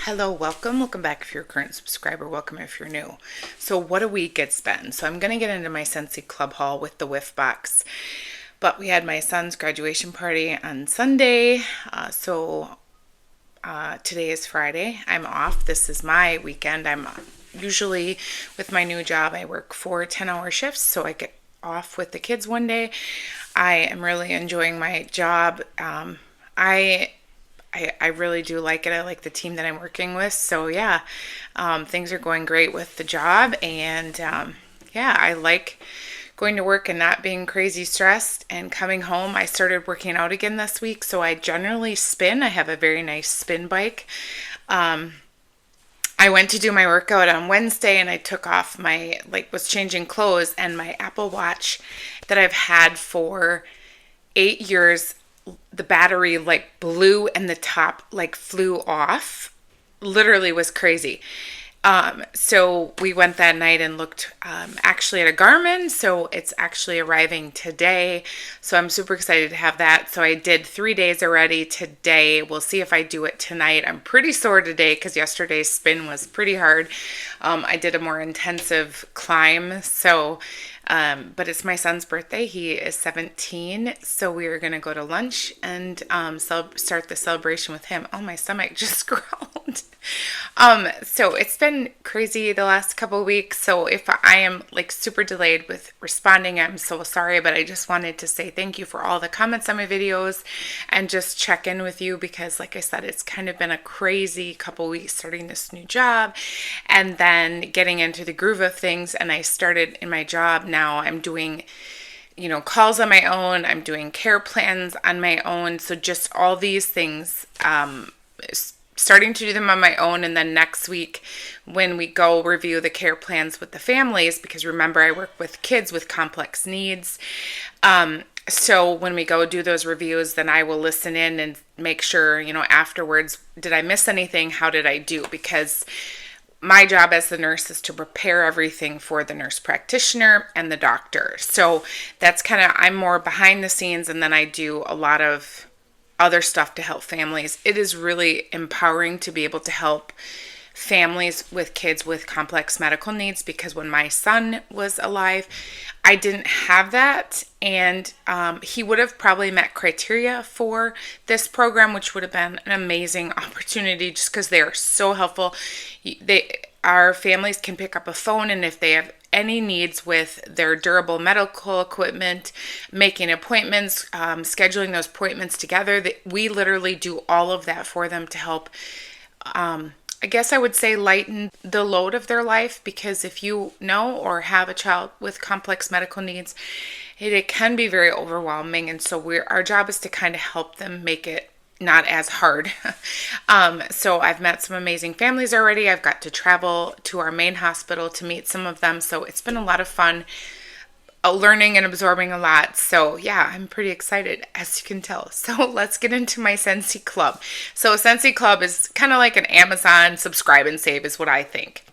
Hello, welcome back if you're a current subscriber, welcome if you're new. So what a week it's been. So I'm going to get into my Scentsy Club haul with the Whiff box. But we had my son's graduation party on Sunday, today is Friday. I'm off. This is my weekend. I'm usually, with my new job, I work 4 10-hour shifts, so I get off with the kids one day. I am really enjoying my job. I really do like it. I like the team that I'm working with. So yeah, things are going great with the job. And yeah, I like going to work and not being crazy stressed and coming home. I started working out again this week. So I generally spin. I have a very nice spin bike. I went to do my workout on Wednesday and I took off was changing clothes, and my Apple Watch that I've had for 8 years, the battery blew and the top flew off. Literally was crazy. So we went that night and looked actually at a Garmin. So it's actually arriving today. So I'm super excited to have that. So I did 3 days already today. We'll see if I do it tonight. I'm pretty sore today because yesterday's spin was pretty hard. I did a more intensive climb. But it's my son's birthday. He is 17, so we are going to go to lunch and start the celebration with him. Oh, my stomach just growled. So it's been crazy the last couple of weeks. So if I am super delayed with responding, I'm so sorry, but I just wanted to say thank you for all the comments on my videos and just check in with you because, like I said, it's kind of been a crazy couple weeks starting this new job and then getting into the groove of things. And I started in my job. Now I'm doing, calls on my own. I'm doing care plans on my own. So just all these things, starting to do them on my own. And then next week when we go review the care plans with the families, because remember I work with kids with complex needs. So when we go do those reviews, then I will listen in and make sure, afterwards, did I miss anything? How did I do? Because my job as the nurse is to prepare everything for the nurse practitioner and the doctor. So that's I'm more behind the scenes, and then I do a lot of other stuff to help families. It is really empowering to be able to help families with kids with complex medical needs, because when my son was alive, I didn't have that, and he would have probably met criteria for this program, which would have been an amazing opportunity just because they are so helpful. Our families can pick up a phone, and if they have any needs with their durable medical equipment, making appointments, scheduling those appointments together, we literally do all of that for them to help I guess I would say lighten the load of their life, because if you know or have a child with complex medical needs, it can be very overwhelming. And so our job is to kind of help them make it not as hard. So I've met some amazing families already. I've got to travel to our main hospital to meet some of them. So it's been a lot of fun. Learning and absorbing a lot. So yeah, I'm pretty excited, as you can tell. So let's get into my Scentsy Club. So Scentsy Club is kind of like an Amazon subscribe and save is what I think.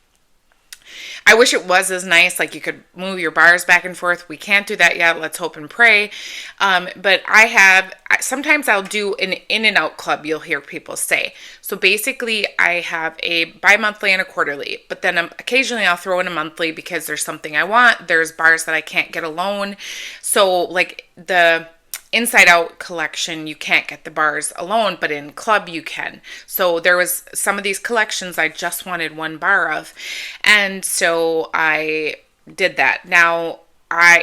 I wish it was as nice, like you could move your bars back and forth. We can't do that yet. Let's hope and pray. But sometimes I'll do an in and out club, you'll hear people say. So basically I have a bi-monthly and a quarterly, but then occasionally I'll throw in a monthly because there's something I want. There's bars that I can't get alone. So like the Inside Out collection, you can't get the bars alone, but in club you can. So there was some of these collections I just wanted one bar of, and so I did that. Now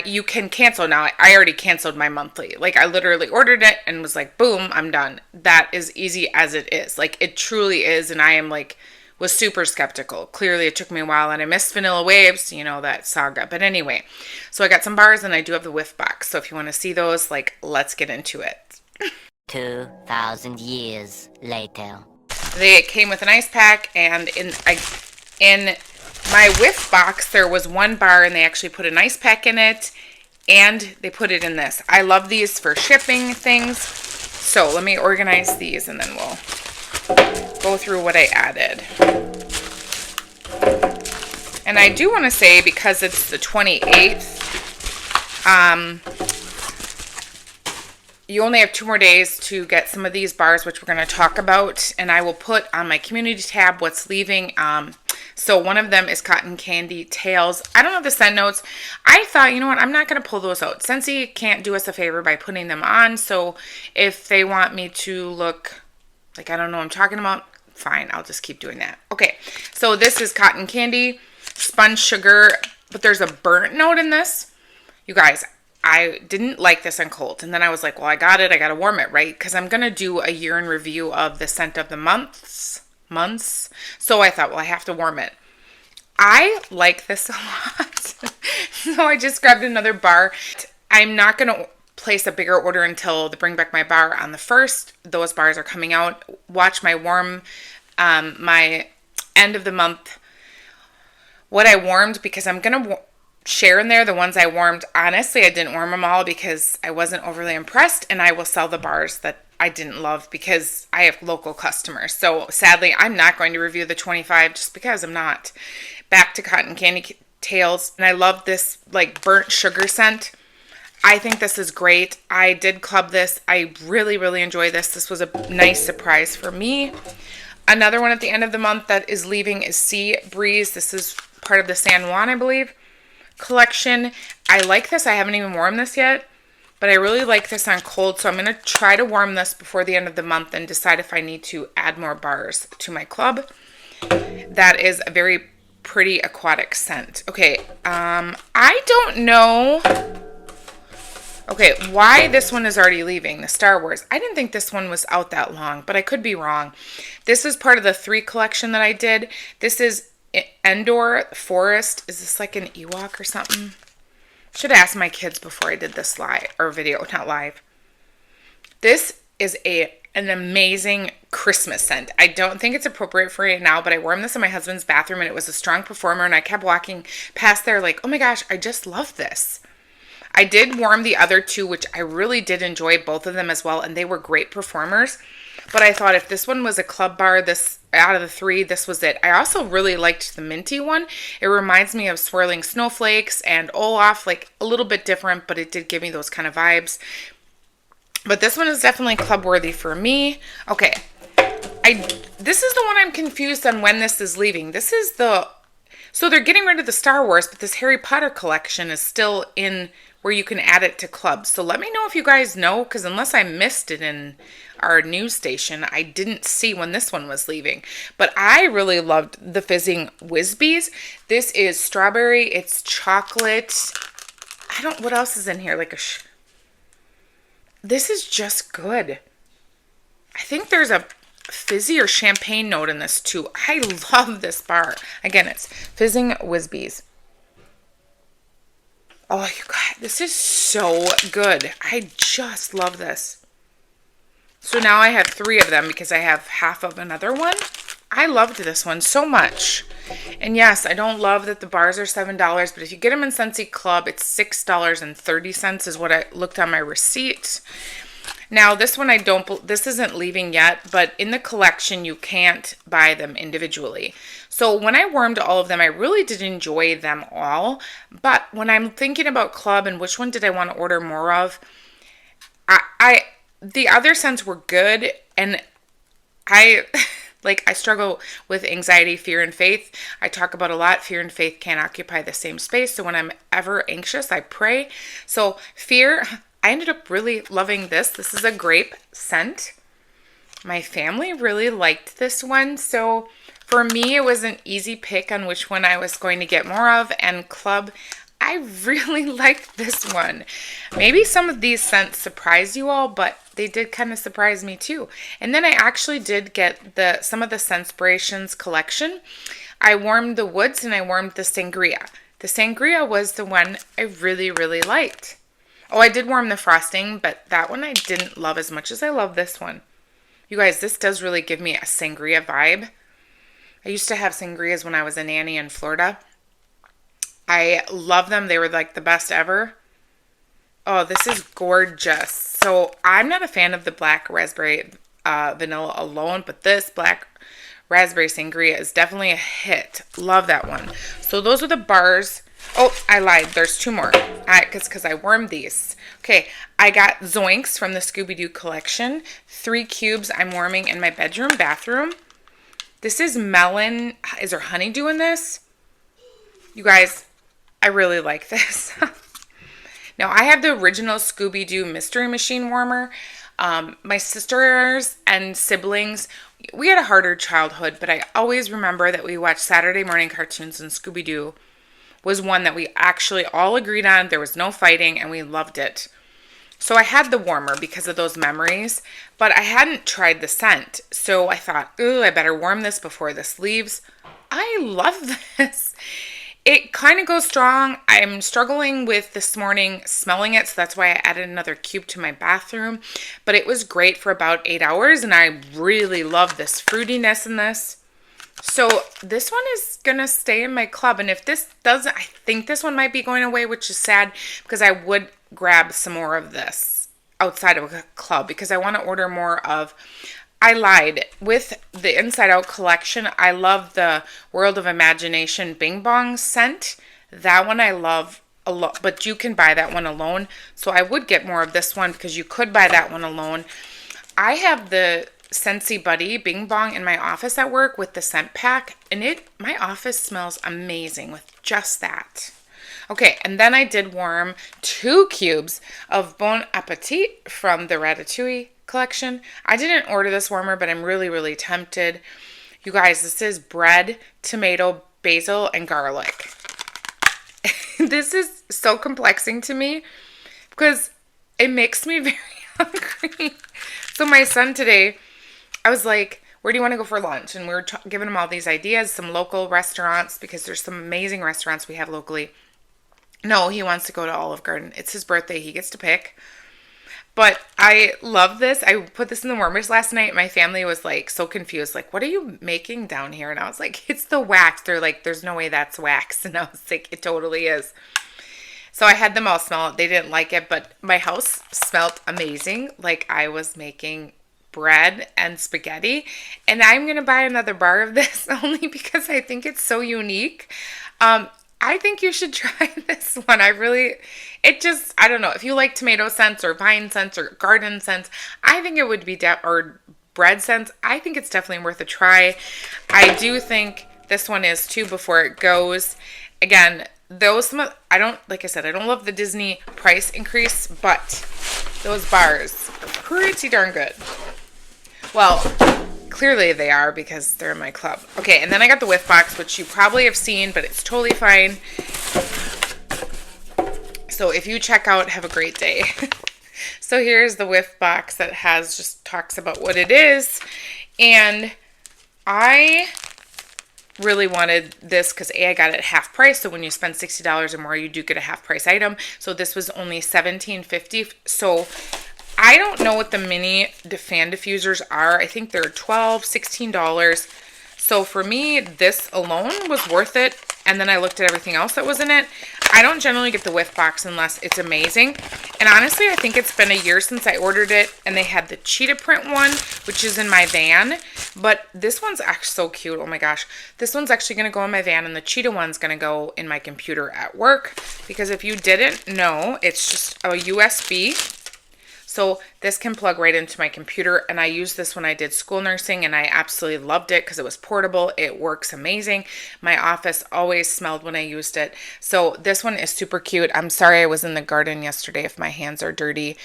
you can cancel now. I already canceled my monthly. I literally ordered it and was like, boom, I'm done. That is easy as it is. It truly is, and I am was super skeptical. Clearly it took me a while, and I missed Vanilla Waves, that saga. But anyway, so I got some bars, and I do have the Whiff box. So if you want to see those, let's get into it. 2,000 years later. They came with an ice pack, and in my Whiff box, there was one bar, and they actually put an ice pack in it, and they put it in this. I love these for shipping things. So let me organize these, and then we'll go through what I added. And I do want to say, because it's the 28th, you only have 2 more days to get some of these bars, which we're going to talk about, and I will put on my community tab what's leaving. So one of them is Cotton Candy Tails. I don't know the scent notes. I thought, you know what, I'm not going to pull those out. Scentsy can't do us a favor by putting them on, so if they want me to look like I don't know what I'm talking about, fine, I'll just keep doing that. Okay, so this is Cotton Candy, Spun Sugar, but there's a burnt note in this. You guys, I didn't like this on cold. And then I was like, well, I got it. I got to warm it, right? Because I'm going to do a year in review of the scent of the months. So I thought, well, I have to warm it. I like this a lot. So I just grabbed another bar. I'm not going to place a bigger order until the Bring Back My Bar on the 1st. Those bars are coming out. Watch my my end of the month, what I warmed, because I'm going to share in there the ones I warmed. Honestly, I didn't warm them all because I wasn't overly impressed, and I will sell the bars that I didn't love because I have local customers. So sadly, I'm not going to review the 25 just because I'm not. Back to Cotton Candy Tails, and I love this like burnt sugar scent. I think this is great. I did club this. I really, really enjoy this. This was a nice surprise for me. Another one at the end of the month that is leaving is Sea Breeze. This is part of the San Juan, I believe, collection. I like this. I haven't even warmed this yet, but I really like this on cold. So I'm going to try to warm this before the end of the month and decide if I need to add more bars to my club. That is a very pretty aquatic scent. Okay, I don't know. Okay, why this one is already leaving, the Star Wars. I didn't think this one was out that long, but I could be wrong. This is part of the 3 collection that I did. This is Endor Forest. Is this like an Ewok or something? Should have asked my kids before I did this live, or video, not live. This is an amazing Christmas scent. I don't think it's appropriate for it now, but I warmed this in my husband's bathroom and it was a strong performer, and I kept walking past there like, oh my gosh, I just love this. I did warm the other 2, which I really did enjoy both of them as well, and they were great performers. But I thought if this one was a club bar, this out of the 3, this was it. I also really liked the minty one. It reminds me of Swirling Snowflakes and Olaf, like a little bit different, but it did give me those kind of vibes. But this one is definitely club worthy for me. Okay, this is the one I'm confused on when this is leaving. This is so they're getting rid of the Star Wars, but this Harry Potter collection is still in where you can add it to clubs. So let me know if you guys know, because unless I missed it in our news station, I didn't see when this one was leaving. But I really loved the Fizzing Whizzbees. This is strawberry. It's chocolate. What else is in here? This is just good. I think there's a fizzy or champagne note in this too. I love this bar. Again, it's Fizzing Whizzbees. Oh, you guys, this is so good. I just love this. So now I have 3 of them because I have half of another one. I loved this one so much. And yes, I don't love that the bars are $7, but if you get them in Scentsy Club, it's $6.30 is what I looked on my receipt. Now, this one this isn't leaving yet, but in the collection, you can't buy them individually. So when I warmed all of them, I really did enjoy them all. But when I'm thinking about club and which one did I want to order more of, the other scents were good, and I struggle with anxiety, fear, and faith. I talk about a lot. Fear and faith can't occupy the same space. So when I'm ever anxious, I pray. So fear, I ended up really loving this. This is a grape scent. My family really liked this one. So for me, it was an easy pick on which one I was going to get more of. And club, I really liked this one. Maybe some of these scents surprised you all, but they did kind of surprise me too. And then I actually did get some of the Scentspirations collection. I warmed the woods and I warmed the sangria. The sangria was the one I really, really liked. Oh, I did warm the frosting, but that one I didn't love as much as I love this one. You guys, this does really give me a sangria vibe. I used to have sangrias when I was a nanny in Florida. I love them. They were like the best ever. Oh, this is gorgeous. So I'm not a fan of the black raspberry vanilla alone, but this black raspberry sangria is definitely a hit. Love that one. So those are the bars Oh, I lied. There's two more. Because I wormed these. Okay, I got Zoinks from the Scooby-Doo collection. 3 cubes I'm warming in my bedroom, bathroom. This is melon. Is there honeydew in this? You guys, I really like this. Now, I have the original Scooby-Doo Mystery Machine warmer. My sisters and siblings, we had a harder childhood, but I always remember that we watched Saturday morning cartoons, and Scooby-Doo was one that we actually all agreed on. There was no fighting, and we loved it. So I had the warmer because of those memories, but I hadn't tried the scent. So I thought, ooh, I better warm this before this leaves. I love this. It kind of goes strong. I'm struggling with this morning smelling it, so that's why I added another cube to my bathroom. But it was great for about 8 hours, and I really love this fruitiness in this. So this one is going to stay in my club, and if this doesn't, I think this one might be going away, which is sad because I would grab some more of this outside of a club because I want to order more of. I lied. With the Inside Out collection, I love the World of Imagination Bing Bong scent. That one I love a lot, but you can buy that one alone. So I would get more of this one because you could buy that one alone. I have the Scentsy Buddy Bing Bong in my office at work with the scent pack, and my office smells amazing with just that. Okay, and then I did warm 2 cubes of Bon Appetit from the Ratatouille collection. I didn't order this warmer, but I'm really, really tempted. You guys, this is bread, tomato, basil, and garlic. This is so complexing to me because it makes me very hungry. So my son today, I was like, where do you want to go for lunch? And we were giving him all these ideas, some local restaurants, because there's some amazing restaurants we have locally. No, he wants to go to Olive Garden. It's his birthday. He gets to pick. But I love this. I put this in the warmers last night. My family was like so confused. Like, what are you making down here? And I was like, it's the wax. They're like, there's no way that's wax. And I was like, it totally is. So I had them all smell it. They didn't like it, but my house smelled amazing. Like I was making bread and spaghetti. And I'm going to buy another bar of this only because I think it's so unique. I think you should try this one. I don't know. If you like tomato scents or vine scents or garden scents, I think it would be, or bread scents, I think it's definitely worth a try. I do think this one is too before it goes. Again, like I said, I don't love the Disney price increase, but those bars are pretty darn good. Well, clearly they are because they're in my club. Okay, and then I got the Whiff box, which you probably have seen, but it's totally fine. So if you check out, have a great day. So here's the Whiff box that talks about what it is. And I really wanted this because I got it at half price. So when you spend $60 or more, you do get a half price item. So this was only $17.50. So I don't know what the mini fan diffusers are. I think they're $12, $16. So for me, this alone was worth it. And then I looked at everything else that was in it. I don't generally get the Whiff box unless it's amazing. And honestly, I think it's been a year since I ordered it. And they had the cheetah print one, which is in my van. But this one's actually so cute. Oh my gosh. This one's actually going to go in my van. And the cheetah one's going to go in my computer at work. Because if you didn't know, it's just a USB. So this can plug right into my computer, and I used this when I did school nursing, and I absolutely loved it because it was portable. It works amazing. My office always smelled when I used it. So this one is super cute. I'm sorry I was in the garden yesterday if my hands are dirty.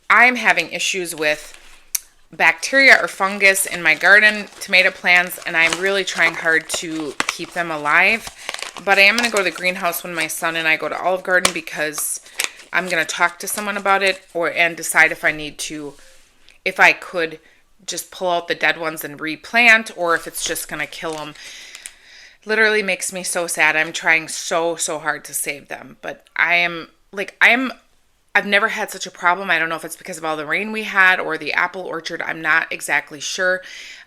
I'm having issues with bacteria or fungus in my garden, tomato plants, and I'm really trying hard to keep them alive. But I am going to go to the greenhouse when my son and I go to Olive Garden because I'm going to talk to someone about it and decide if I could just pull out the dead ones and replant or if it's just going to kill them. Literally makes me so sad. I'm trying so hard to save them, but I've never had such a problem. I don't know if it's because of all the rain we had or the apple orchard. I'm not exactly sure.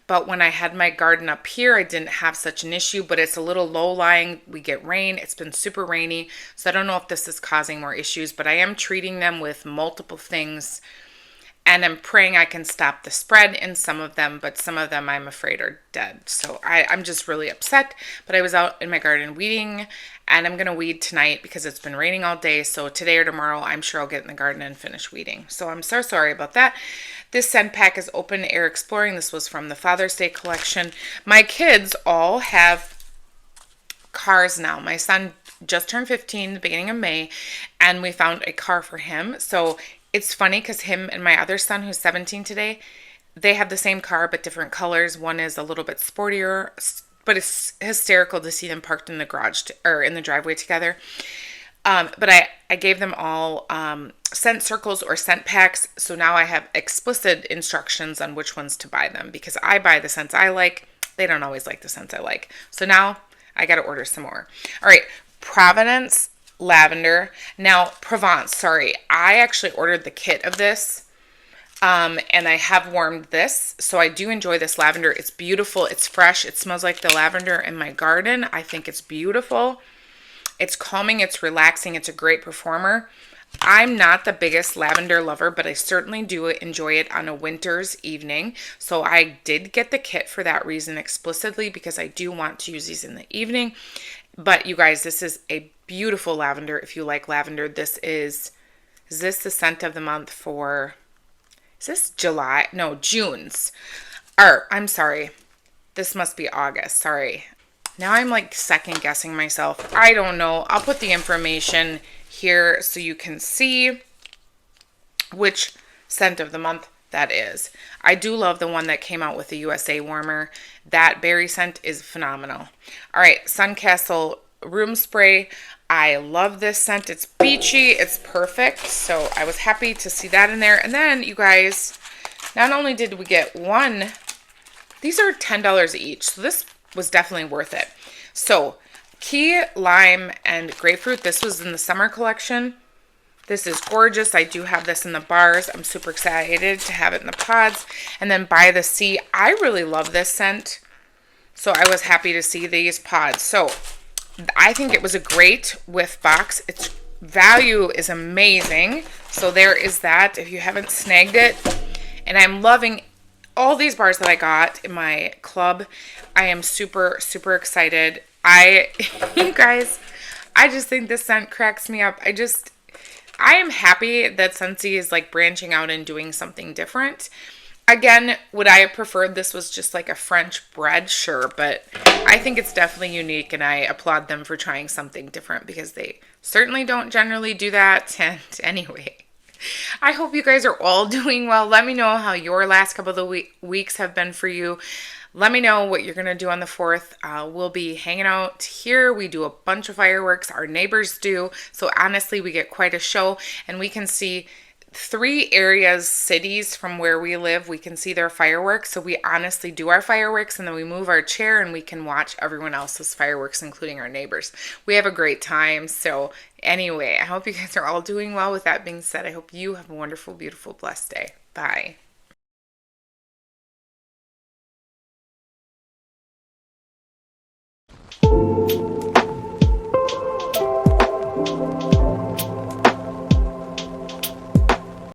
But when I had my garden up here, I didn't have such an issue, but it's a little low-lying. We get rain. It's been super rainy, so I don't know if this is causing more issues, but I am treating them with multiple things, And I'm praying I can stop the spread in some of them, but some of them I'm afraid are dead. So I'm just really upset. But I was out in my garden weeding, and I'm going to weed tonight because it's been raining all day. So today or tomorrow, I'm sure I'll get in the garden and finish weeding. So I'm so sorry about that. This scent pack is Open Air Exploring. This was from the Father's Day collection. My kids all have cars now. My son just turned 15 the beginning of May, and we found a car for him. So it's funny because him and my other son, who's 17 today, they have the same car but different colors. One is a little bit sportier, but it's hysterical to see them parked in the garage or in the driveway together. But I gave them all scent circles or scent packs. So now I have explicit instructions on which ones to buy them because I buy the scents I like. They don't always like the scents I like. So now I got to order some more. All right. Providence lavender. Now, Provence, sorry. I actually ordered the kit of this. And I have warmed this. So I do enjoy this lavender. It's beautiful. It's fresh. It smells like the lavender in my garden. I think it's beautiful. It's calming. It's relaxing. It's a great performer. I'm not the biggest lavender lover, but I certainly do enjoy it on a winter's evening. So I did get the kit for that reason explicitly because I do want to use these in the evening. But you guys, this is a beautiful lavender. If you like lavender, is this the scent of the month for, is this July? No, June's. Or, I'm sorry. This must be August. Sorry. Now I'm like second guessing myself. I don't know. I'll put the information here so you can see which scent of the month that is. I do love the one that came out with the USA warmer. That berry scent is phenomenal. All right, Suncastle room spray. I love this scent. It's beachy. It's perfect. So I was happy to see that in there. And then you guys, not only did we get one, these are $10 each. So this was definitely worth it. So key lime and grapefruit. This was in the summer collection. This is gorgeous. I do have this in the bars. I'm super excited to have it in the pods. And then By the Sea. I really love this scent. So I was happy to see these pods. So I think it was a great Whiff box. Its value is amazing. So there is that if you haven't snagged it. And I'm loving all these bars that I got in my club. I am super, super excited. You guys, I just think this scent cracks me up. I am happy that Scentsy is like branching out and doing something different. Again, would I have preferred this was just like a French bread? Sure, but I think it's definitely unique and I applaud them for trying something different because they certainly don't generally do that. And anyway, I hope you guys are all doing well. Let me know how your last couple of weeks have been for you. Let me know what you're going to do on the 4th. We'll be hanging out here. We do a bunch of fireworks. Our neighbors do. So honestly, we get quite a show. And we can see 3 areas, cities from where we live. We can see their fireworks. So we honestly do our fireworks and then we move our chair and we can watch everyone else's fireworks, including our neighbors. We have a great time. So anyway, I hope you guys are all doing well. With that being said, I hope you have a wonderful, beautiful, blessed day. Bye.